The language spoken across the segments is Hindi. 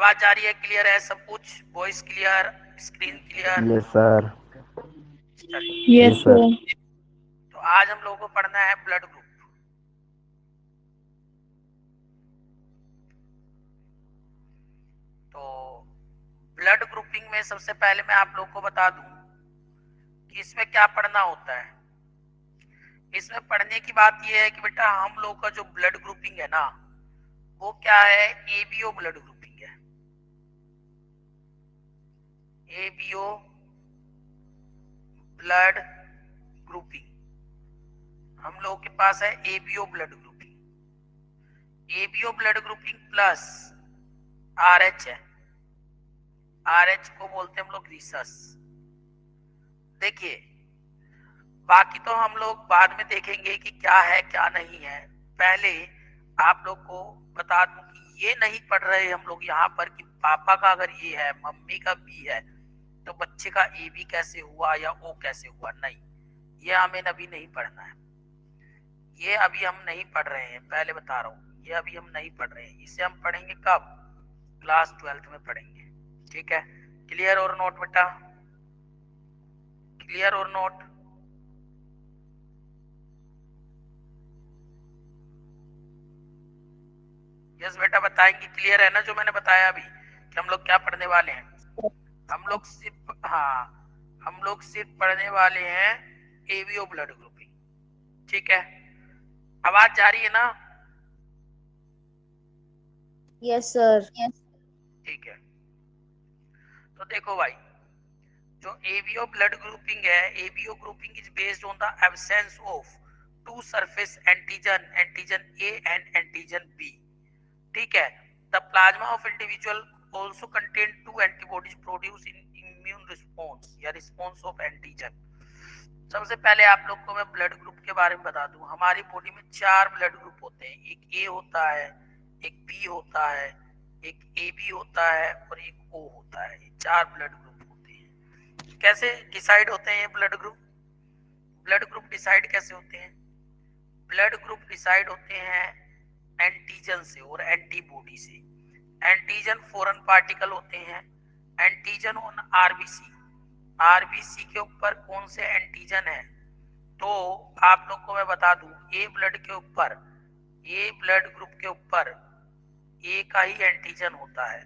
आवाज आ रही है? क्लियर है सब कुछ? Voice clear, screen clear? Yes sir. चलिए, यस यस सर। सर। तो आज हम लोगों को पढ़ना है ब्लड ग्रुप। तो ब्लड ग्रुपिंग में सबसे पहले मैं आप लोग को बता दूं कि इसमें क्या पढ़ना होता है। इसमें पढ़ने की बात यह है कि बेटा हम लोग का जो ब्लड ग्रुपिंग है ना, वो क्या है? एबीओ ब्लड ग्रुपिंग है। एबीओ ब्लड ग्रुपिंग हम लोग के पास है। ABO blood grouping, ABO blood grouping plus RH है। आरएच को बोलते हैं हम लोग रीसस। देखिए, बाकी तो हम लोग बाद में देखेंगे कि क्या है क्या नहीं है। पहले आप लोग को बता दूं कि ये नहीं पढ़ रहे हम लोग यहाँ पर कि पापा का अगर ये है, मम्मी का बी है, तो बच्चे का ए बी कैसे हुआ या ओ कैसे हुआ। नहीं, ये हमें अभी नहीं पढ़ना है। ये अभी हम नहीं पढ़ रहे हैं, पहले बता रहा हूँ, ये अभी हम नहीं पढ़ रहे हैं। इसे हम पढ़ेंगे कब? क्लास 12th में पढ़ेंगे। ठीक है? क्लियर और नोट बेटा? क्लियर और नोट? यस बेटा बताएंगे। क्लियर है ना जो मैंने बताया अभी कि हम लोग क्या पढ़ने वाले हैं? हम लोग सिर्फ हम लोग सिर्फ पढ़ने वाले हैं एबीओ ब्लड ग्रुपिंग। ठीक है? आवाज जा रही है ना? Yes sir. ठीक है, तो देखो भाई, जो एबीओ ब्लड ग्रुपिंग है, ABO grouping is based on the absence of two surface antigen, antigen A and antigen B. ठीक है? The plasma of individual also contain two antibodies produced in immune response या response of antigen। सबसे पहले आप लोग को मैं ब्लड ग्रुप के बारे में बता दूं। हमारी बॉडी में 4 ब्लड ग्रुप होते हैं। एक ए होता है, एक बी होता है, एक ए बी होता है और एक ओ होता है। ये 4 ब्लड ग्रुप होते हैं। कैसे डिसाइड होते हैं ये blood group? Blood group decide कैसे होते हैं? ब्लड ग्रुप डिसाइड होते हैं एंटीजन से और एंटीबॉडी से। एंटीजन फॉरेन पार्टिकल होते हैं। एंटीजन ऑन आरबीसी, आरबीसी के ऊपर कौन से एंटीजन है? तो आप लोग को मैं बता दूं, ए ब्लड के ऊपर, ए ब्लड ग्रुप के ऊपर ए का ही एंटीजन होता है।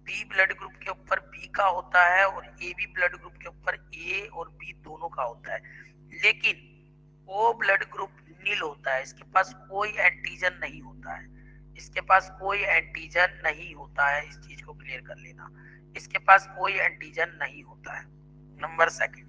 बी ब्लड ग्रुप के ऊपर बी का होता है और ए बी ब्लड ग्रुप के ऊपर ए और बी दोनों का होता है। लेकिन ओ ब्लड ग्रुप नील होता है, इसके पास कोई एंटीजन नहीं होता है। इसके पास कोई एंटीजन नहीं होता है, इस चीज को क्लियर कर लेना। इसके पास कोई एंटीजन नहीं होता है। नंबर सेकंड,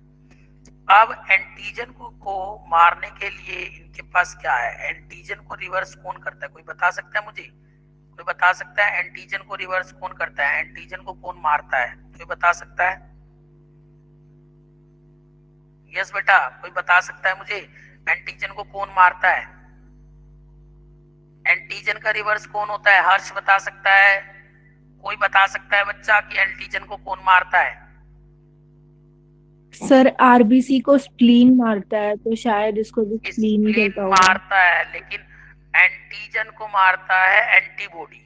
अब एंटीजन को मारने के लिए इनके पास क्या है? एंटीजन को रिवर्स कौन करता है? कोई बता सकता है मुझे? कोई बता सकता है एंटीजन को रिवर्स कौन करता है? एंटीजन को कौन मारता है? कोई बता सकता है? यस बेटा, कोई बता सकता है मुझे एंटीजन को कौन मारता है? एंटीजन का रिवर्स कौन होता है? हर्ष बता सकता है? कोई बता सकता है बच्चा कि एंटीजन को कौन मारता है? सर आरबीसी को स्प्लीन मारता है, तो शायद इसको भी स्प्लीन ही स्प्लीन करता होगा। मारता है, लेकिन एंटीजन को मारता है एंटीबॉडी।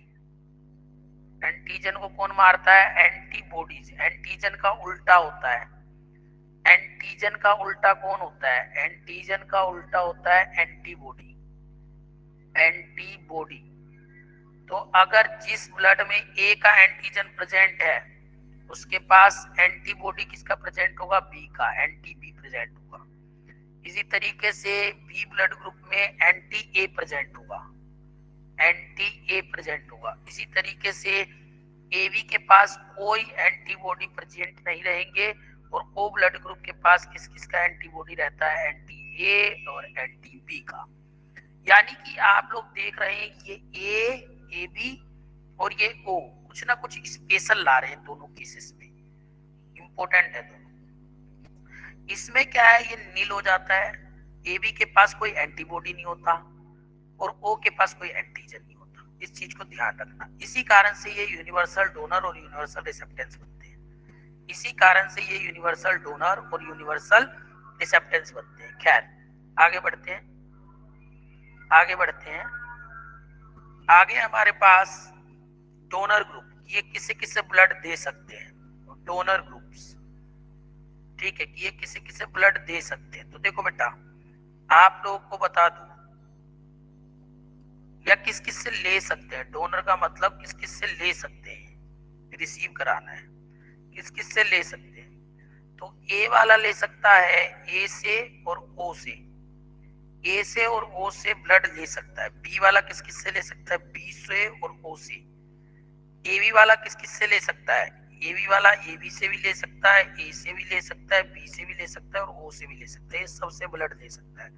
एंटीजन को कौन मारता है? एंटीबॉडीज। एंटीजन का उल्टा होता है। एंटीजन का उल्टा कौन होता है? एंटीजन का उल्टा होता है एंटीबॉडी। एंटीबॉडी। तो अगर जिस ब्लड में ए का एंटीजन प्रेजेंट है, उसके पास एंटीबॉडी किसका प्रेजेंट होगा? बी का, एंटी बी प्रेजेंट होगा। इसी तरीके से बी ब्लड ग्रुप में एंटी ए प्रेजेंट होगा, एंटी ए प्रेजेंट होगा। इसी तरीके से एबी के पास कोई एंटीबॉडी प्रेजेंट नहीं रहेंगे और ओ ब्लड ग्रुप के पास किस किस का एंटीबॉडी रहता है? एंटी ए और एंटी बी का। यानी कि आप लोग देख रहे हैं ये ए, ए बी और ये ओ कुछ ना कुछ स्पेशल ला रहे हैं दोनों केसेस में। इंपॉर्टेंट है दोनों। इसमें क्या है, ये नील हो जाता है। ए बी के पास कोई एंटीबॉडी नहीं होता और ओ के पास कोई एंटीजन नहीं होता। इस चीज को ध्यान रखना। इसी कारण से ये यूनिवर्सल डोनर और यूनिवर्सल रिसेप्टेंस बनते हैं। इसी कारण से ये यूनिवर्सल डोनर और यूनिवर्सल रिसेप्टेंस बनते हैं। खैर, आगे बढ़ते हैं, आगे बढ़ते हैं। आगे हमारे पास डोनर ग्रुप। कि ये किसे किसे ब्लड दे सकते हैं, डोनर ग्रुप्स, ठीक है, कि ये किसे किसे ब्लड दे सकते हैं। तो देखो बेटा, आप लोगों को बता दूं, या किस किस से ले सकते हैं, डोनर का मतलब किस किस से ले सकते हैं, रिसीव कराना है, किस किस से ले सकते हैं। तो ए वाला ले सकता है ए से और ओ से, ए से और ओ से ब्लड ले सकता है। बी वाला किस किस से ले सकता है, बी से और ओ से। एबी वाला किस किस से ले सकता है, एबी वाला एबी से भी ले सकता है, ए से भी ले सकता है, बी से भी ले सकता है और ओ से भी ले सकता है, ये सबसे ब्लड ले सकता है।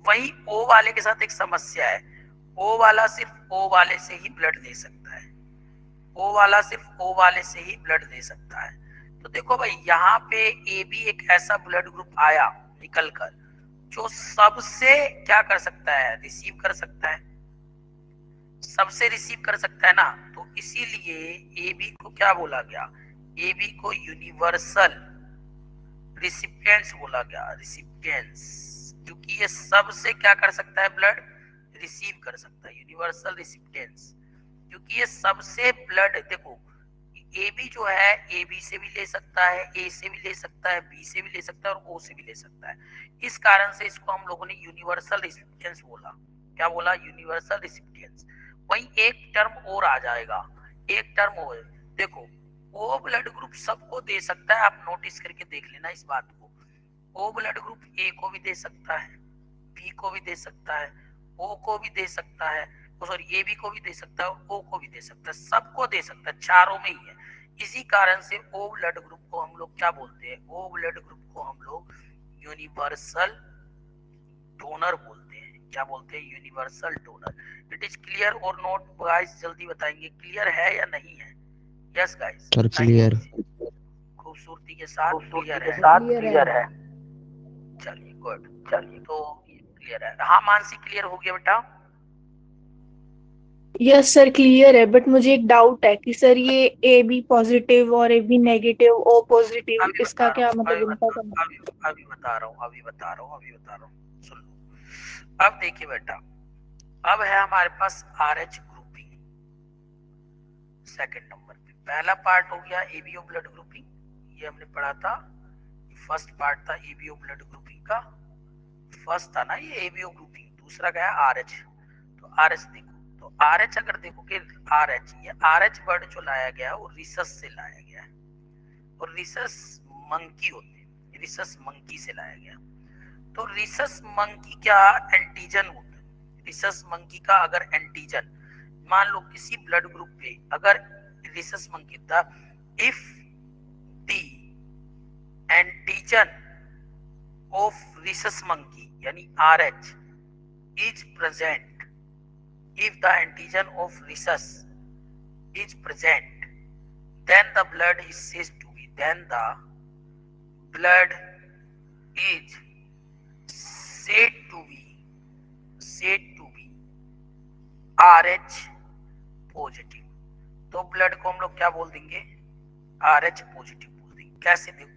वही ओ वाले के साथ एक समस्या है, ओ वाला सिर्फ ओ वाले से ही ब्लड ले सकता है, ओ वाला सिर्फ ओ वाले से ही ब्लड दे सकता है। तो देखो भाई, यहाँ पे ए बी एक ऐसा ब्लड ग्रुप आया निकल कर, जो सबसे क्या कर सकता है, रिसीव कर सकता है, सबसे रिसीव कर सकता है ना। तो इसीलिए ए बी को क्या बोला गया, ए बी को यूनिवर्सल रिसिपिएंट्स बोला गया, रिसिपिएंट्स, क्योंकि ये सबसे क्या कर सकता है, ब्लड रिसीव कर सकता है, यूनिवर्सल रिसिपिएंट्स, क्योंकि ये सबसे ब्लड, देखो ए बी जो है ए बी से भी ले सकता है, ए से भी ले सकता है, बी से भी ले सकता है और ओ से भी ले सकता है। इस कारण से इसको हम लोगों ने यूनिवर्सल रिसिपिएंट्स बोला। क्या बोला, यूनिवर्सल रिसिपिएंट्स। वही एक टर्म और आ जाएगा, एक टर्म और, देखो ओ ब्लड ग्रुप सबको दे सकता है, आप नोटिस करके देख लेना इस बात को। ओ ब्लड ग्रुप ए को भी दे सकता है, बी को भी दे सकता है, ओ को भी दे सकता है, सॉरी ए बी को भी दे सकता है और ओ को भी दे सकता है, सबको दे सकता है, चारों में ही है। इसी कारण से ओ ब्लड ग्रुप को हम लोग क्या बोलते हैं, ओ ब्लड ग्रुप को हम लोग यूनिवर्सल डोनर बोलते हैं। क्या बोलते हैं, universal donor. It is clear और नॉट गाइस, जल्दी बताएंगे क्लियर है या नहीं है। Yes guys, sir clear. खूबसूरती के साथ क्लियर है, क्लियर है। चलिए गुड, चलिए तो क्लियर है। हाँ मानसी, क्लियर हो गया बेटा। यस सर क्लियर है, बट मुझे एक डाउट है कि सर ये ए बी पॉजिटिव और A B negative O positive, अभी इसका बता रहा क्या हूँ, मतलब इनका क्या अभी बता रहा हूँ, सुन लो। अब देखिए बेटा, अब है हमारे पास R H grouping second number पे। पहला पार्ट हो गया एबीओ ब्लड ग्रुपिंग, ये हमने पढ़ा था, फर्स्ट पार्ट था एबीओ ब्लड ग्रुपिंग का, फर्स्ट था ना ये एबीओ ग्रुपिंग। दूसरा गया आर एच। तो आर एच देखो, तो आर एच अगर देखोगे, आर एच, ये आर एच वर्ड जो लाया गया वो रिसस से लाया गया है, और रिसस मंकी होते हैं, रिसस मंकी से लाया गया। तो रिसस मंकी क्या एंटीजन होता है, रिसस मंकी का अगर एंटीजन, मान लो किसी ब्लड ग्रुप पे अगर रिसस मंकी था, if the antigen of rhesus monkey यानी RH is present, if the antigen of rhesus is present, then the blood is said to be, then the blood is said to be RH positive. तो ब्लड को हम लोग क्या बोल देंगे, RH पॉजिटिव बोल देंगे। कैसे देखो,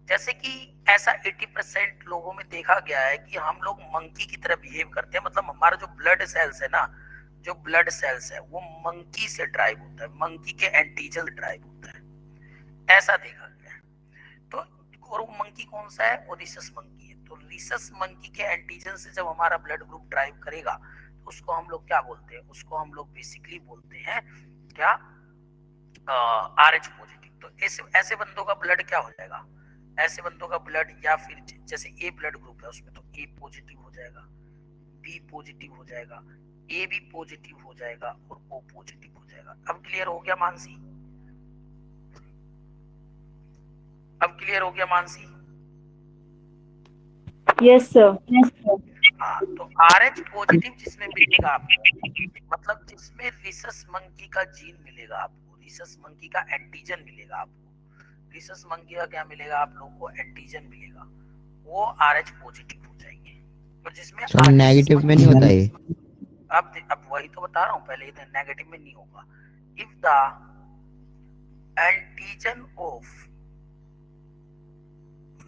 जैसे कि ऐसा 80% लोगों में देखा गया है कि हम लोग मंकी की तरह बिहेव करते हैं, मतलब हमारा जो ब्लड सेल्स है ना, जो ब्लड सेल्स है वो मंकी से ड्राइव होता है, मंकी के एंटीजन ड्राइव होता है, ऐसा देखा गया है। तो और वो मंकी कौन सा है, वो रिसस मंकी है। तो रिसस मंकी के एंटीजन से जब हमारा ब्लड ग्रुप ड्राइव करेगा तो उसको हम लोग क्या बोलते हैं, उसको हम लोग बेसिकली बोलते हैं क्या, RH पॉजिटिव। तो ऐसे बंदों का ब्लड क्या हो जाएगा, ऐसे बंदों का ब्लड, या फिर जैसे ए ब्लड ग्रुप है उसमें तो ए पॉजिटिव हो जाएगा, बी पॉजिटिव हो जाएगा, ए बी पॉजिटिव हो जाएगा और ओ पॉजिटिव हो जाएगा। अब क्लियर हो गया मानसी, अब क्लियर हो गया मानसी। Yes sir. हाँ, तो RH पॉजिटिव जिसमें मिलेगा आपको, मतलब जिसमें रिसस मंकी का जीन मिलेगा आपको, रिसस मंकी का एंटीजन मिलेगा आपको, रिसस मंकी का क्या मिलेगा आप लोगों को, एंटीजन मिलेगा, वो RH पॉजिटिव हो जाएंगे। तो जिसमें सर नेगेटिव में नहीं होता है। अब वही तो बता रहा हूँ, पहले इधर नेगेटिव में नहीं होगा। If the antigen of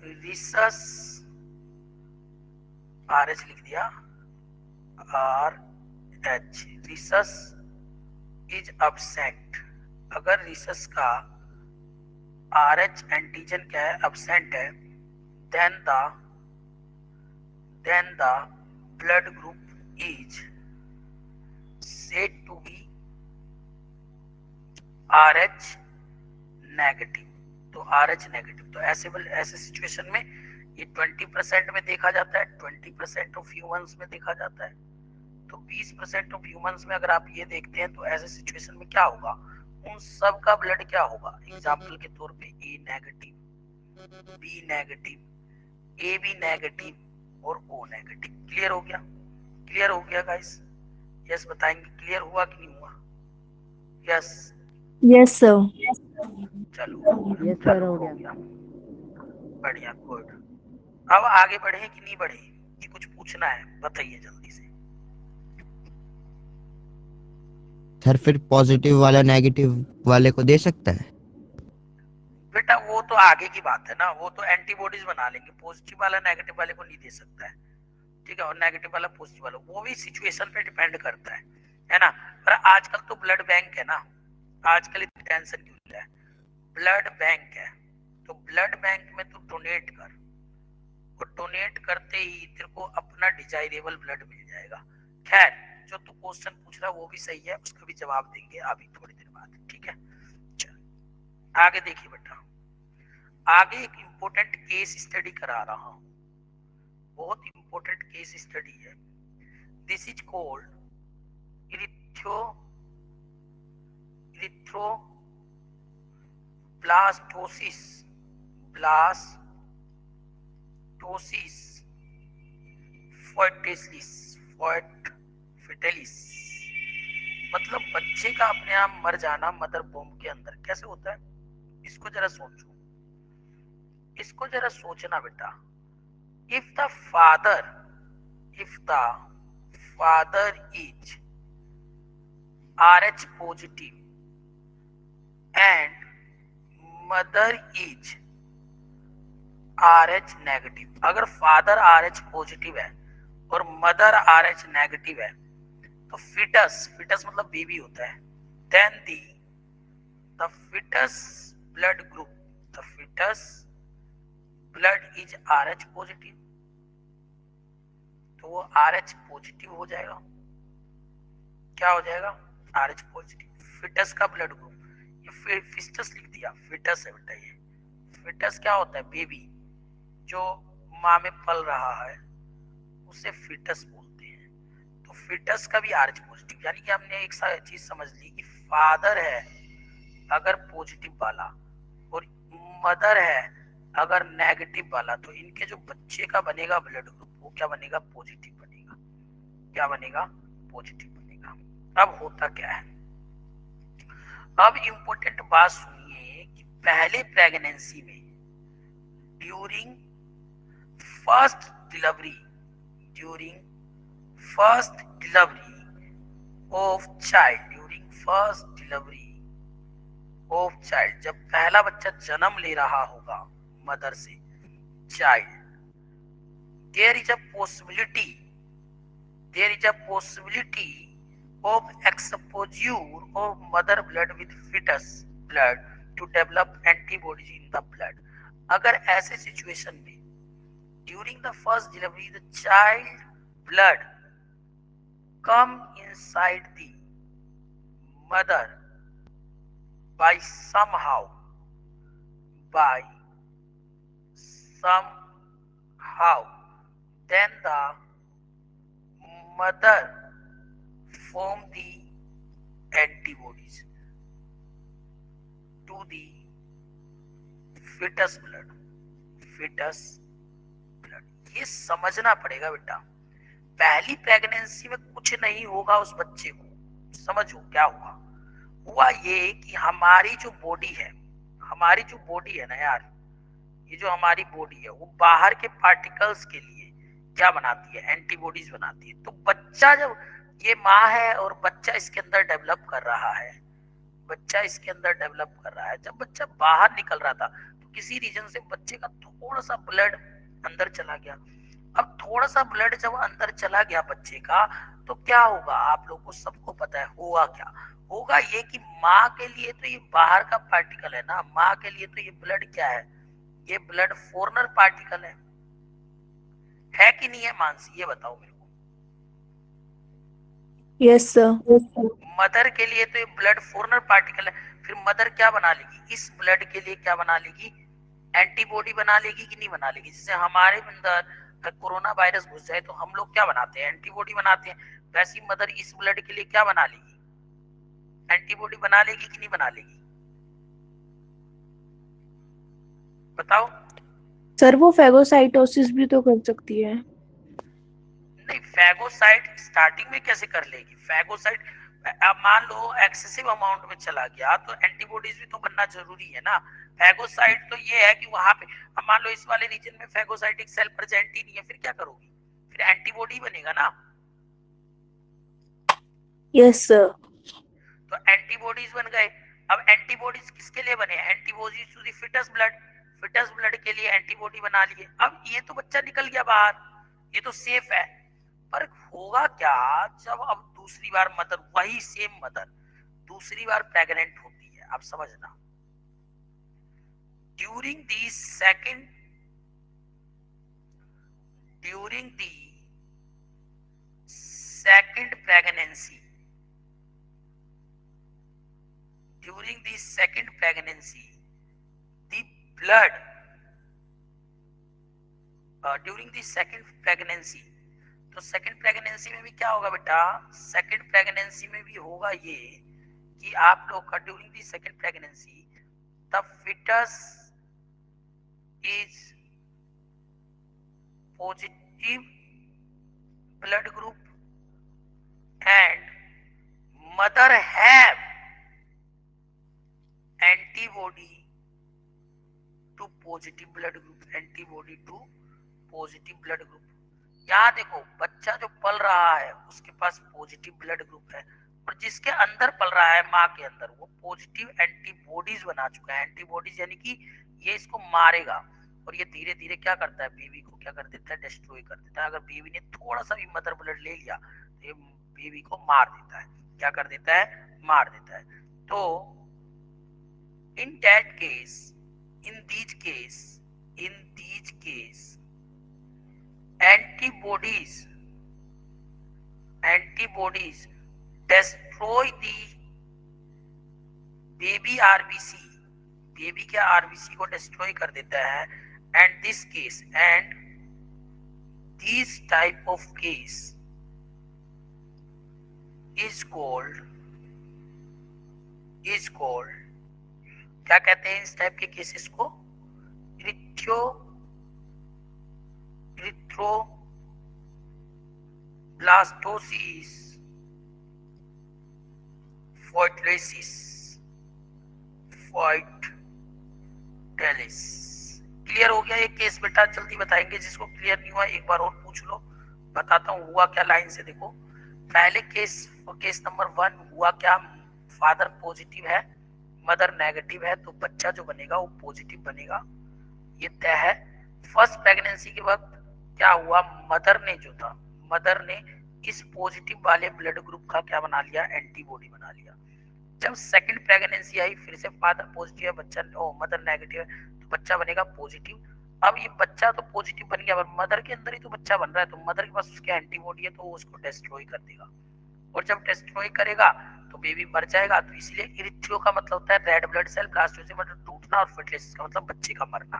rhesus, RH लिख दिया, RH रिसस इज absent, अगर रिसस का RH एंटीजन क्या है, एब्सेंट है, then the blood group is said to be RH negative. तो RH नेगेटिव, तो ऐसे सिचुएशन में ये 20% में देखा जाता है, 20% ऑफ ह्यूमंस में देखा जाता है। तो 20% ऑफ ह्यूमंस में अगर आप ये देखते हैं तो ऐसे सिचुएशन में क्या होगा, उन सब का ब्लड क्या होगा, एग्जाम्पल के तौर पे A negative, B negative, AB negative और O नेगेटिव। क्लियर हो गया? क्लियर हो गया गाइस? यस बताएंगे क्लियर हुआ कि नहीं हुआ? Yes yes sir. चलो यस सर, चलो हो हो गया। गया, बढ़िया, गुड। अब आगे बढ़े कि नहीं बढ़े, कि कुछ पूछना है बताइए जल्दी से। सर फिर पॉजिटिव वाला नेगेटिव वाले को दे सकता है? बेटा वो तो आगे की बात है ना, वो तो एंटीबॉडीज बना लेंगे, पॉजिटिव वाला नेगेटिव वाले को नहीं दे सकता है, ठीक है, और नेगेटिव वाला पॉजिटिव वाला, वो भी सिचुएशन पे डिपेंड करता है ना। पर आजकल तो ब्लड बैंक है ना, आजकल इतनी टेंशन क्यों है, ब्लड बैंक है, तो ब्लड बैंक में तू डोनेट कर, और डोनेट करते ही तेरे को अपना डिजायरेबल ब्लड मिल जाएगा। खैर जो तू क्वेश्चन पूछ रहा है वो भी सही है, उसका भी जवाब देंगे अभी थोड़ी देर बाद, ठीक है। चल आगे देखिए बेटा, आगे एक इंपॉर्टेंट केस स्टडी करा रहा हूं, बहुत इंपॉर्टेंट केस स्टडी है। This is called erythroblastosis fetalis, मतलब बच्चे का अपने आप मर जाना मदर बोम के अंदर। कैसे होता है इसको जरा सोचो, इसको जरा सोचना बेटा। If the father is RH positive and mother is RH negative, अगर फादर RH पॉजिटिव है और मदर RH नेगेटिव है तो फिटस मतलब बेबी होता है, then the fetus blood group, the fetus blood is RH positive, तो वो RH पॉजिटिव हो जाएगा। क्या हो जाएगा? RH positive. फिटस का ब्लड ग्रुप, ये फिस्टस लिख दिया, फिटस है बेटा, ये फिटस क्या होता है, बेबी जो माँ में पल रहा है उसे फिटस बोलते हैं। तो फिटस का भी RH पॉजिटिव, यानी कि हमने एक चीज समझ ली कि फादर है अगर पॉजिटिव वाला और मदर है अगर नेगेटिव वाला, तो इनके जो बच्चे का बनेगा ब्लड ग्रुप वो क्या बनेगा, पॉजिटिव बनेगा। क्या बनेगा? पॉजिटिव बनेगा। अब होता क्या है, अब इंपॉर्टेंट बात सुनिए कि पहले प्रेगनेंसी में during first delivery of child, जब पहला बच्चा जन्म ले रहा होगा मदर से child, there is a possibility of exposure of mother blood with fetus blood to develop antibodies in the blood। अगर ऐसे सिचुएशन में during the first delivery the child blood come inside the mother by somehow then the mother form the antibodies to the fetus blood। ये समझना पड़ेगा बेटा, पहली प्रेगनेंसी में कुछ नहीं होगा उस बच्चे को। समझो क्या हुआ ये कि हमारी जो बॉडी है ना यार, ये जो हमारी बॉडी है वो बाहर के पार्टिकल्स के लिए क्या बनाती है, एंटीबॉडीज बनाती है। तो बच्चा जब, ये माँ है और बच्चा इसके अंदर डेवलप कर रहा है, जब बच्चा बाहर निकल रहा था तो किसी रीजन से बच्चे का थोड़ा सा ब्लड अंदर चला गया, अब थोड़ा सा ब्लड जब अंदर चला गया बच्चे का, तो क्या होगा, आप लोगों को सबको पता है होगा क्या, होगा ये कि माँ के लिए तो ये बाहर का पार्टिकल है ना, माँ के लिए तो ये ब्लड क्या है, ये ब्लड फॉरेनर पार्टिकल है कि नहीं है मानसी, ये बताओ मेरे को। Yes sir. मदर के लिए तो ये ब्लड फॉरेनर पार्टिकल है, फिर मदर क्या बना लेगी, इस ब्लड के लिए क्या बना लेगी, एंटीबॉडी बना लेगी कि नहीं बना लेगी। जैसे हमारे अंदर कोरोना वायरस घुस जाए तो हम लोग क्या बनाते हैं, एंटीबॉडी बनाते हैं, वैसी मदर इस ब्लड के लिए क्या बना लेगी, एंटीबॉडी बना लेगी कि नहीं बना लेगी, बताओ। सर वो फैगोसाइटोसिस भी तो कर सकती है। नहीं, फैगोसाइट स्टार्टिंग में कैसे कर लेगी, फैगोसाइट अब मान लो एक्सेसिव अमाउंट में चला गया तो एंटीबॉडीज भी तो बनना जरूरी है ना। फैगोसाइट तो ये है कि वहां पे अब मान लो इस वाले रीजन में फैगोसाइटिक सेल प्रेजेंट ही नहीं है, फिर क्या करोगी, फिर एंटीबॉडी बनेगा ना। Yes sir. तो एंटीबॉडीज बन गए। अब एंटीबॉडीज किसके लिए बने, antibodies to the fetus blood, fetus blood के लिए एंटीबॉडी बना लिए। अब ये तो बच्चा निकल गया बाहर, ये तो सेफ है, पर होगा क्या जब अब दूसरी बार मदर, वही सेम मदर दूसरी बार प्रेग्नेंट होती है, आप समझना, during the second, during the second pregnancy, during the second pregnancy the blood during the second pregnancy, तो सेकंड प्रेगनेंसी में भी क्या होगा बेटा, सेकंड प्रेगनेंसी में भी होगा ये कि आप लोग का during the second pregnancy the fetus is positive blood group and mother have antibody to positive blood group, antibody to positive blood group. यहाँ देखो बच्चा जो पल रहा है उसके पास पॉजिटिव ब्लड ग्रुप है, और जिसके अंदर पल रहा है माँ के अंदर वो पॉजिटिव एंटीबॉडीज बना चुका है, एंटीबॉडीज यानी कि ये इसको मारेगा, और ये धीरे धीरे क्या करता है, बेबी को क्या कर देता है, डिस्ट्रॉय कर देता है। अगर बेबी ने थोड़ा सा भी मदर ब्लड ले लिया तो ये बेबी को मार देता है, क्या कर देता है, मार देता है। तो in that case, in these case antibodies destroy the baby RBC, baby के आरबीसी को डिस्ट्रॉय कर देता है, and this type of case is called क्या कहते हैं इस टाइप के केसेस को, इरिथ्रोब्लास्टोसिस फोइटलिस। क्लियर हो गया ये केस बेटा, जल्दी बताएंगे, जिसको क्लियर नहीं हुआ एक बार और पूछ लो, बताता हूँ हुआ क्या लाइन से। देखो पहले केस नंबर 1 हुआ क्या, फादर पॉजिटिव है मदर नेगेटिव है, तो बच्चा जो बनेगा वो पॉजिटिव बनेगा, ये तय है। फर्स्ट प्रेगनेंसी के वक्त क्या हुआ, मदर ने इस पॉजिटिव वाले ब्लड ग्रुप का क्या बना लिया, एंटीबॉडी बना लिया। जब सेकंड प्रेगनेंसी आई फिर से फादर पॉजिटिव है बच्चा मदर नेगेटिव है, तो बच्चा बनेगा पॉजिटिव। अब ये बच्चा तो पॉजिटिव बन गया, पर मदर के अंदर ही तो बच्चा बन रहा है, तो मदर के पास उसकी एंटीबॉडी है तो वो उसको डिस्ट्रॉय कर देगा, और जब डिस्ट्रॉय करेगा तो बेबी मर जाएगा। तो इसलिए इरिथ्रो का मतलब होता है रेड ब्लड सेल, ब्लास्टोसिस मतलब टूटना, और फिटलिस का मतलब बच्चे का मरना।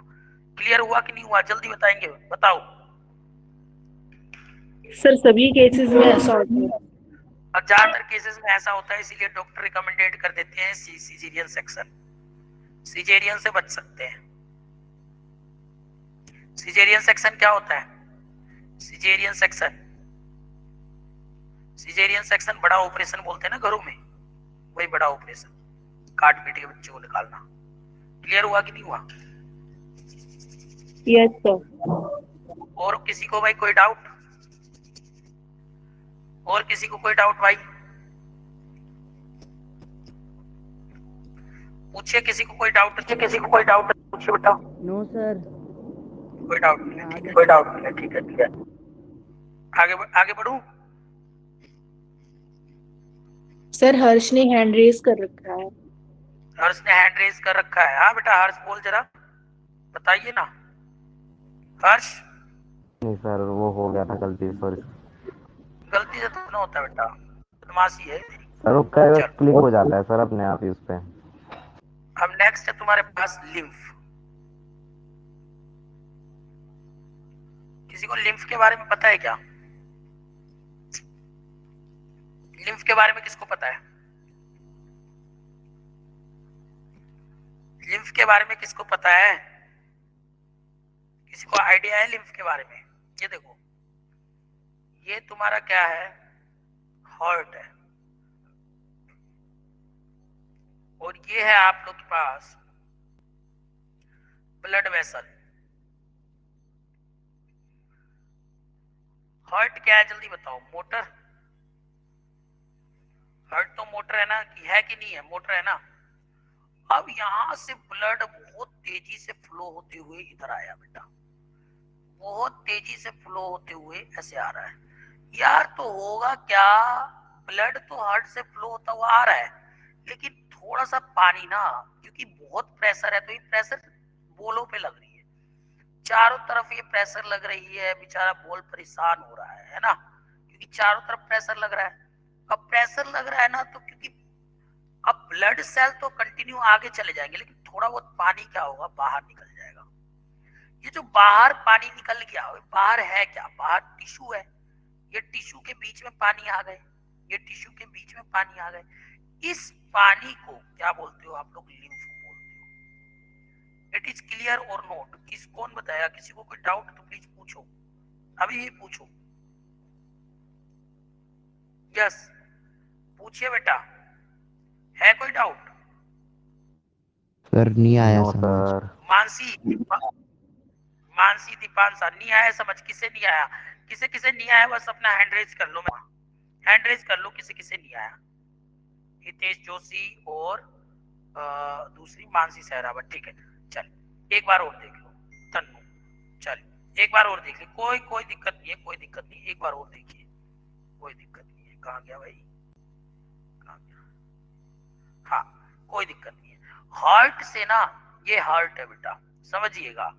क्लियर हुआ कि नहीं हुआ, जल्दी बताएंगे, बताओ। सर सभी केसेस में ऐसा होता है। और ज्यादातर केसेस में ऐसा होता है, इसीलिए डॉक्टर रिकमेंडेड कर देते हैं सिजेरियन सेक्शन, सिजेरियन से बच सकते हैं। सिजेरियन सेक्शन क्या होता है, सिजेरियन सेक्शन बड़ा ऑपरेशन बोलते हैं ना घरों में, वही बड़ा ऑपरेशन, काट पीट के बच्चे को निकालना। क्लियर हुआ कि नहीं हुआ? Yes sir. और किसी को भाई कोई डाउट, और किसी को कोई डाउट भाई पूछिए, किसी को कोई डाउट पूछिए बेटा। No sir. कोई डाउट नहीं है, ठीक है, कोई डाउट नहीं है, ठीक है। आगे बढ़ूं? सर हर्ष ने हैंड रेज कर रखा है। हर्ष ने हैंड रेज कर रखा है। हाँ बेटा हर्ष बोल जरा, बताइए ना हर्ष। नहीं सर, वो हो गया था गलती, सॉरी। गलती से तो ना होता बेटा, बदमाशी है तेरी। सर वो कहेगा चल क्लिक हो जाता है सर अपने आप ही उस पे। अब नेक्स्ट है तुम्हारे पास लिम्फ। किसी को लिम्फ के बारे में पता है क्या? लिम्फ के बारे में किसको पता है? लिम्फ के बारे में किसको पता है? किसी को आइडिया है लिम्फ के बारे में? ये देखो, ये तुम्हारा क्या है? हार्ट है, और ये है आप लोग के पास ब्लड वेसल। हार्ट क्या है जल्दी बताओ? मोटर। हार्ट तो मोटर है ना, कि नहीं है? मोटर है ना। अब यहां से ब्लड बहुत तेजी से फ्लो होते हुए इधर आया बेटा, बहुत तेजी से फ्लो होते हुए ऐसे आ रहा है। यार तो होगा क्या, ब्लड तो हार्ट से फ्लो होता हुआ आ रहा है, लेकिन थोड़ा सा पानी ना, क्योंकि बहुत प्रेशर है तो ये प्रेशर बोलों पे लग रही है, चारों तरफ ये प्रेशर लग रही है, बेचारा बोल परेशान हो रहा है ना, क्योंकि चारों तरफ प्रेशर लग रहा है। अब प्रेशर लग रहा है ना, तो क्योंकि अब ब्लड सेल तो कंटिन्यू आगे चले जाएंगे, लेकिन थोड़ा बहुत पानी क्या होगा, बाहर निकल जाएगा। ये जो बाहर पानी निकल गया, बाहर है क्या? बाहर टिश्यू है, ये टिश्यू के बीच में पानी आ गए, ये टिश्यू के बीच में पानी आ गए। इस पानी को क्या बोलते हो आप लोग? लिम्फ बोलते हो। इट इज क्लियर और नोट? कौन बताया? किसी को कोई डाउट तो प्लीज पूछो, अभी ही पूछो। यस पूछिए बेटा, है कोई डाउट? सर नहीं आया नो समझ। सर। मानसी दीपांशा नहीं आया समझ? किसे नहीं आया? किसे किसे नहीं आया बस अपना हैंड रेज कर लो, मैं हैंड रेज कर लो किसे किसे नहीं आया। हितेश जोशी और दूसरी मानसी सहरावत, ठीक है। चल एक बार और देख लो तन्नू, चल एक बार और देख ली, कोई दिक्कत नहीं है, कोई दिक्कत नहीं, एक बार और देखिए, कोई दिक्कत नहीं है। कहाँ गया भाई, कहाँ गया? हाँ कोई दिक्कत नहीं है। हार्ट से ना, ये हार्ट है बेटा, समझिएगा,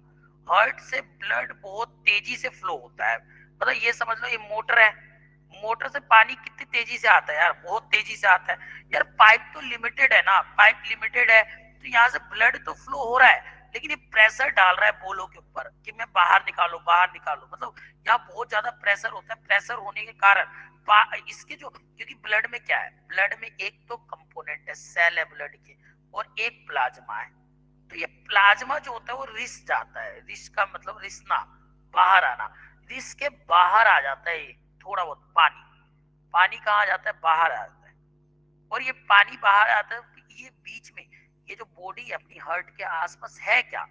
हार्ट से ब्लड बहुत तेजी से फ्लो होता है। मतलब ये समझ लो ये मोटर है, मोटर से पानी कितनी तेजी से आता है यार, बहुत तेजी से आता है यार। पाइप तो लिमिटेड है ना, पाइप लिमिटेड है, तो यहाँ से ब्लड तो फ्लो हो रहा है, लेकिन ये प्रेशर डाल रहा है बोलों के ऊपर कि मैं बाहर निकालो बाहर निकालो। मतलब यहाँ बहुत ज्यादा प्रेशर होता है, प्रेशर होने के कारण इसके जो, क्योंकि ब्लड में क्या है, ब्लड में एक तो कंपोनेंट है, सेल है ब्लड के, और एक प्लाज्मा है। तो ये प्लाज्मा जो होता है वो रिस जाता है, रिस का मतलब रिसना, बाहर आना, रिस के बाहर आ जाता है ये थोड़ा बहुत पानी। पानी कहाँ जाता है? बाहर आ जाता है। और ये पानी बाहर आता है, ये बीच में ये जो बॉडी है अपनी हार्ट के आसपास है क्या,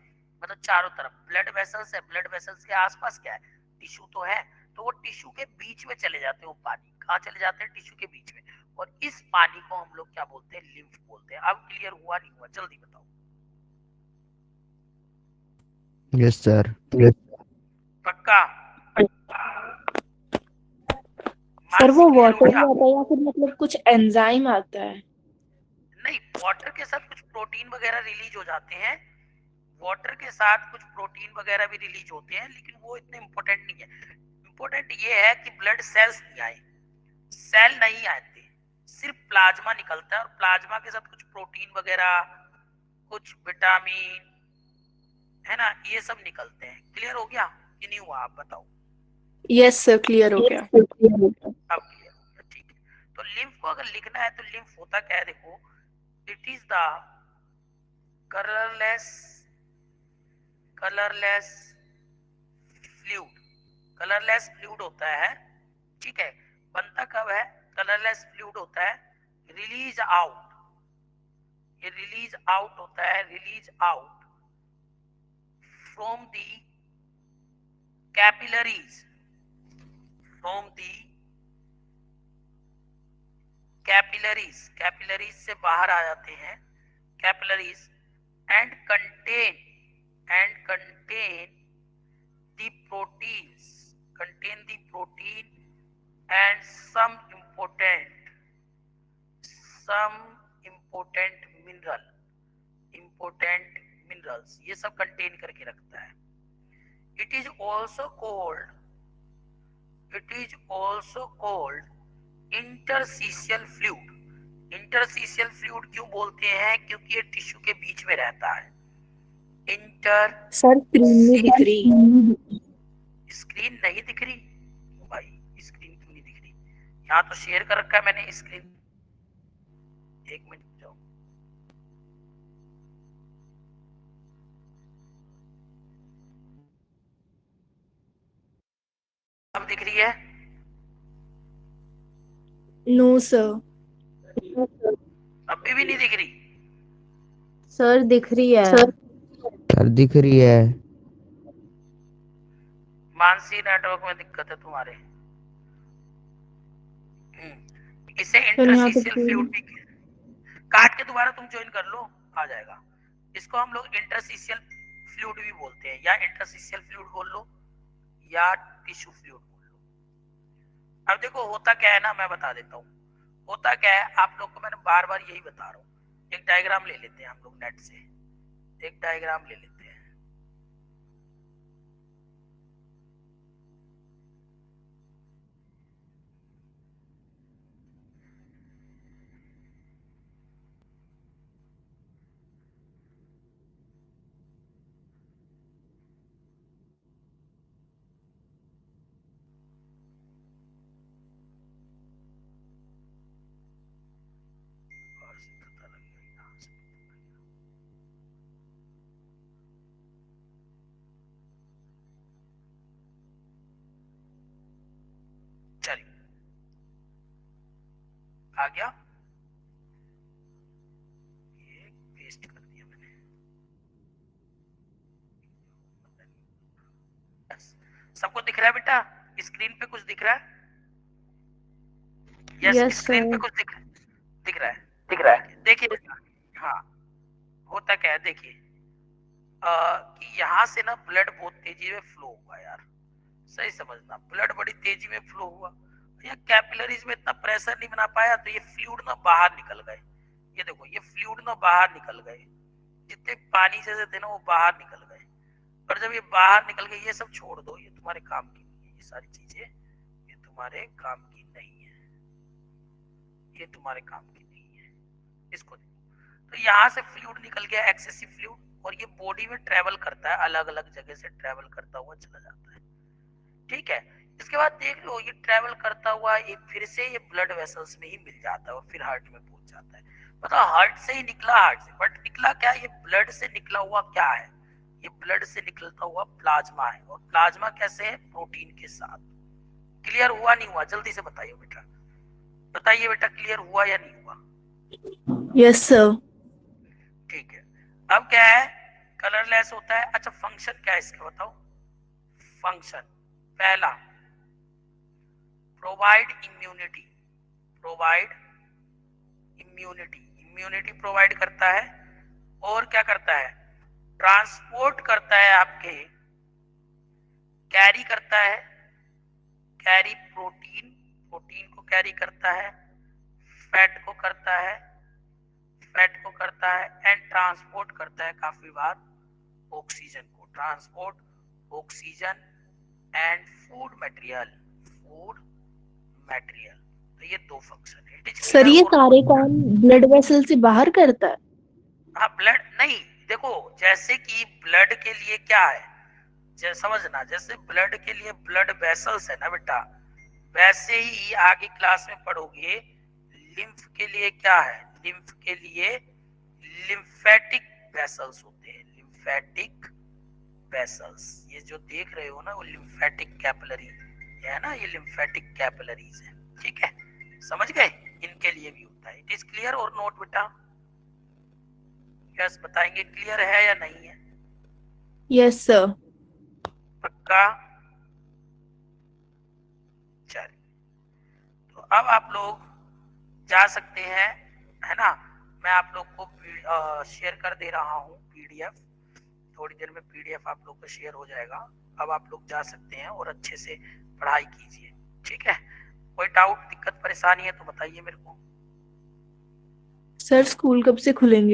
मतलब चारों तरफ ब्लड वेसल्स है, ब्लड वेसल्स के आसपास क्या है? टिश्यू तो है, तो वो टिश्यू के बीच में चले जाते हैं वो पानी। कहाँ चले जाते हैं? टिश्यू के बीच में। और इस पानी को हम लोग क्या बोलते हैं? लिम्फ बोलते हैं। अब क्लियर हुआ नहीं हुआ जल्दी बताओ? Yes sir. पक्का? सर वो क्लियर हो वाटर गया? आता है या फिर मतलब कुछ एंजाइम आता है? नहीं, वाटर के साथ कुछ प्रोटीन वगैरह रिलीज हो जाते हैं, वाटर के साथ कुछ प्रोटीन वगैरह भी रिलीज होते हैं, लेकिन वो इतने इंपॉर्टेंट नहीं है। इंपॉर्टेंट ये है कि ब्लड सेल्स नहीं आए, सेल नहीं आते, सिर्फ प्लाज्मा निकलता है, और प्लाज्मा के साथ कुछ प्रोटीन वगैरह, कुछ विटामिन, है ना, ये सब निकलते हैं। क्लियर हो गया कि नहीं हुआ? आप बताओ। यस सर क्लियर हो गया। अब क्लियर हो गया, ठीक है। तो लिम्फ को अगर लिखना है तो लिम्फ होता क्या है देखो, it is the colourless fluid, colourless fluid होता है, ठीक है। बनता कब है? कलरलेस फ्लूइड होता है, रिलीज आउट, ये रिलीज आउट होता है, release out from the capillaries, from the capillaries, capillaries से बाहर आ जाते हैं, capillaries, and contain the proteins, contain the protein and some important minerals ये सब कंटेन करके रखता है. It is also called interstitial fluid. Interstitial fluid क्यों बोलते हैं? क्योंकि ये टिश्यू के बीच में रहता है. सर स्क्रीन नहीं दिख रही. स्क्रीन नहीं दिख रही भाई? स्क्रीन क्यों नहीं दिख रही? यहाँ तो शेयर कर रखा है मैंने स्क्रीन. एक मिनट जाओ. अब दिख रही है? No sir. अभी भी नहीं दिख रही? सर दिख रही है. सर दिख रही है. मानसी नेटवर्क में दिक्कत है तुम्हारे. इसे इंटरस्टिशियल फ्लूइड भी काट के दोबारा तुम ज्वाइन कर लो, आ जाएगा. इसको हम लोग इंटरस्टिशियल फ्लूइड भी बोलते हैं, या इंटरस्टिशियल फ्लूइड बोल लो या टिश्यू फ्लूइड बोल लो. अब देखो होता क्या है ना, मैं बता देता हूँ. होता क्या है, आप लोग को मैंने बार बार यही बता रहा हूँ. एक डायग्राम ले लेते हैं हम लोग नेट से. एक डायग्राम ले लेते हैं. चलिए आ गया. ये पेस्ट कर दिया मैंने. सबको दिख रहा है बेटा? स्क्रीन पे कुछ दिख रहा है? यस, स्क्रीन पे कुछ दिख रहा है. देखिए बेटा, हाँ होता क्या है देखिए, कि यहाँ से ना ब्लड बहुत तेजी में फ्लो हुआ यार. सही समझना, ब्लड बड़ी तेजी में फ्लो हुआ. ये कैपिलरीज में इतना प्रेशर नहीं बना पाया, तो ये फ्लूइड ना बाहर निकल गए. ये देखो, ये फ्लूइड ना बाहर निकल गए. जितने पानी से थे ना वो बाहर निकल गए. और जब ये बाहर निकल गए, ये सब छोड़ दो, ये तुम्हारे काम की नहीं है. ये सारी चीजें ये तुम्हारे काम की नहीं है. ये तुम्हारे काम की नहीं है. इसको देखो, तो यहाँ से फ्लूइड निकल गया, एक्सेसिव फ्लूइड, और ये बॉडी में ट्रेवल करता है, अलग अलग जगह से ट्रेवल करता हुआ चला जाता है. ठीक है. इसके बाद देख लो, ये ट्रेवल करता हुआ ये फिर से ये ब्लड वेसल्स में ही मिल जाता है और फिर हार्ट में पहुंच जाता है. मतलब हार्ट से ही निकला, हार्ट से, बट निकला क्या? ये ब्लड से निकला हुआ क्या है? ये ब्लड से निकलता हुआ प्लाज्मा है. और प्लाज्मा कैसे है? प्रोटीन के साथ. क्लियर हुआ नहीं हुआ? जल्दी से बताइए बेटा, बताइए बेटा, क्लियर हुआ या नहीं हुआ? Yes sir. ठीक है. अब क्या है? कलरलेस होता है. अच्छा, फंक्शन क्या है इसका बताओ? फंक्शन पहला, प्रोवाइड इम्यूनिटी. इम्यूनिटी प्रोवाइड करता है. और क्या करता है? ट्रांसपोर्ट करता है, आपके कैरी करता है. कैरी प्रोटीन को कैरी करता है. फैट को करता है. एंड ट्रांसपोर्ट करता है काफी बार ऑक्सीजन को. Transport oxygen and food material. तो ये दो फंक्शन है. सर ये सारे काम ब्लड वेसल से बाहर करता है? हाँ, ब्लड नहीं, देखो जैसे कि ब्लड के लिए क्या है, समझना, जैसे ब्लड के लिए ब्लड वेसल्स है ना बेटा, वैसे ही आगे क्लास में पढ़ोगे लिम्फ के लिए क्या है. लिम्फ के लिए लिम्फेटिक वेसल्स होते हैं. लिम्फेटिक वेसल्स, ये जो देख रहे हो ना, वो लिम्फेटिक कैपिलरी है ना, ये लिम्फेटिक कैपिलरीज है. ठीक है, समझ गए? इनके लिए भी होता है. इट इज क्लियर और नोट बेटा? यस बताएंगे, क्लियर है या नहीं है? Yes sir. पक्का? चलिए, तो अब आप लोग जा सकते हैं, है ना. मैं आप लोग को शेयर कर दे रहा हूँ पीडीएफ. थोड़ी देर में पीडीएफ आप लोग को शेयर हो जाएगा. अब आप लोग जा सकते हैं और अच्छे से पढ़ाई कीजिए. ठीक है, कोई डाउट, दिक्कत, परेशानी है तो बताइए मेरे को। सर स्कूल कब से खुलेंगे?